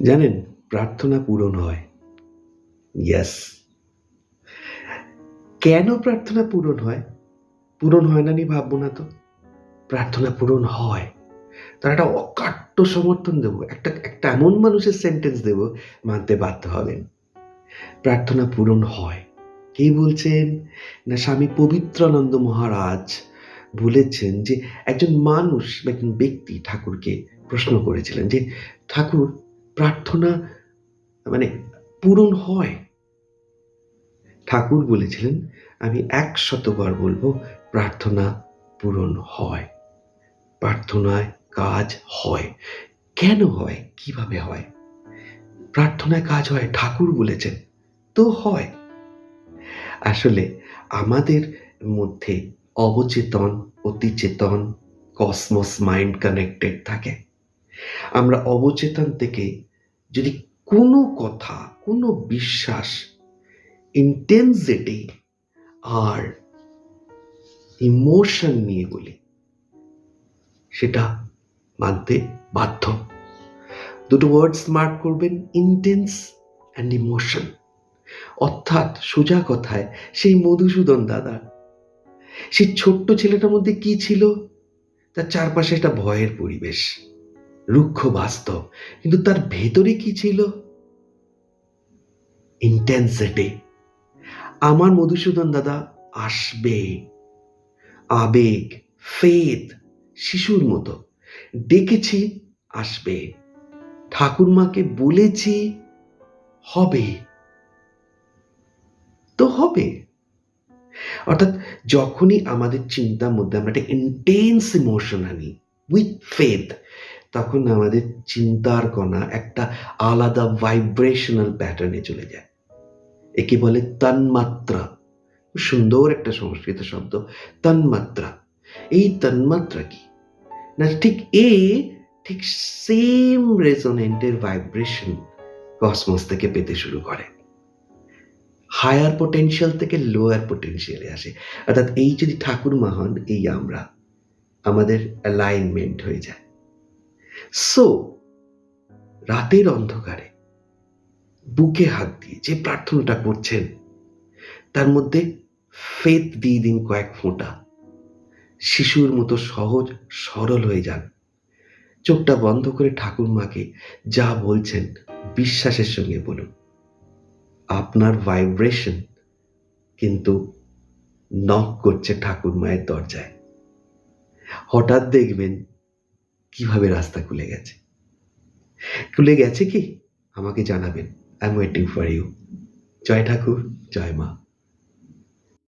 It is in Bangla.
জানেন, প্রার্থনা পূরণ হয়। ইয়েস। কেন প্রার্থনা পূরণ হয়? পূরণ হয় না নিয়ে ভাববো না তো। প্রার্থনা পূরণ হয়। তার একটা অকাট্য সমর্থন দেবো। একটা এমন মানুষের সেন্টেন্স দেব, মানতে বাধ্য হবেন। প্রার্থনা পূরণ হয়। কে বলছেন? না, স্বামী পবিত্রানন্দ মহারাজ বলেছেন যে একজন মানুষ বা একজন ব্যক্তি ঠাকুরকে প্রশ্ন করেছিলেন যে, ঠাকুর, প্রার্থনা মানে পূরণ হয়? ঠাকুর বলেছিলেন, আমি ১০০ বার বলবো, প্রার্থনা পূরণ হয়। প্রার্থনায় কাজ হয়। কেন হয়? কিভাবে হয়? প্রার্থনায় কাজ হয়, ঠাকুর বলেছেন, তো হয়। আসলে আমাদের মধ্যে অবচেতন, অতিচেতন, কসমস মাইন্ড কানেক্টেড থাকে। আমরা অবচেতন থেকে যদি কোনো কথা, কোনো বিশ্বাস ইন্টেন্সিটি আর ইমোশন নিয়ে বলি, সেটা মানতে বাধ্য। দুটো ওয়ার্ডস মার্ক করবেন, ইন্টেন্স অ্যান্ড ইমোশন। অর্থাৎ সোজা কথায় সেই মধুসূদন দাদা, সেই ছোট্ট ছেলেটার মধ্যে কি ছিল? তার চারপাশে একটা ভয়ের পরিবেশ, রুক্ষ বাস্তব, কিন্তু তার ভেতরে কি ছিল? ইন্টেন্সিটি। আমার মধুসূদন দাদা আসবে, আবেগ, ফেথ, শিশুর মতো ডেকেছি, আসবে। ঠাকুরমাকে বলেছি, হবে, তো হবে। অর্থাৎ যখনই আমাদের চিন্তার মধ্যে আমরা একটা ইন্টেন্স ইমোশন আনি উইথ ফেথ, তখন আমাদের চিন্তার কণা একটা আলাদা ভাইব্রেশনাল প্যাটার্নে চলে যায়। একে বলে তন্মাত্রা। সুন্দর একটা সংস্কৃত শব্দ, তন্মাত্রা। এই তন্মাত্রা কি না, ঠিক সেম রেজোনেন্টের ভাইব্রেশন কসমস থেকে পেতে শুরু করে। হায়ার পোটেনশিয়াল থেকে লোয়ার পোটেনশিয়ালে আসে। অর্থাৎ এই যদি ঠাকুরমা হন, এই আমরা, আমাদের অ্যালাইনমেন্ট হয়ে যায়। সো রাতের অন্ধকারে বুকে হাত দিয়ে যে প্রার্থনাটা করছেন, তার মধ্যে ফেথ দিয়ে দিন কয়েক ফোঁটা। শিশুর মতো সহজ সরল হয়ে যান। চোখটা বন্ধ করে ঠাকুরমাকে যা বলছেন বিশ্বাসের সঙ্গে বলুন। আপনার ভাইব্রেশন কিন্তু নক করছে ঠাকুর মায়ের দরজায়। হঠাৎ দেখবেন কিভাবে রাস্তা খুলে গেছে। খুলে গেছে কি? আমাকে জানাবেন। I am waiting for you. জয় ঠাকুর, জয় মা।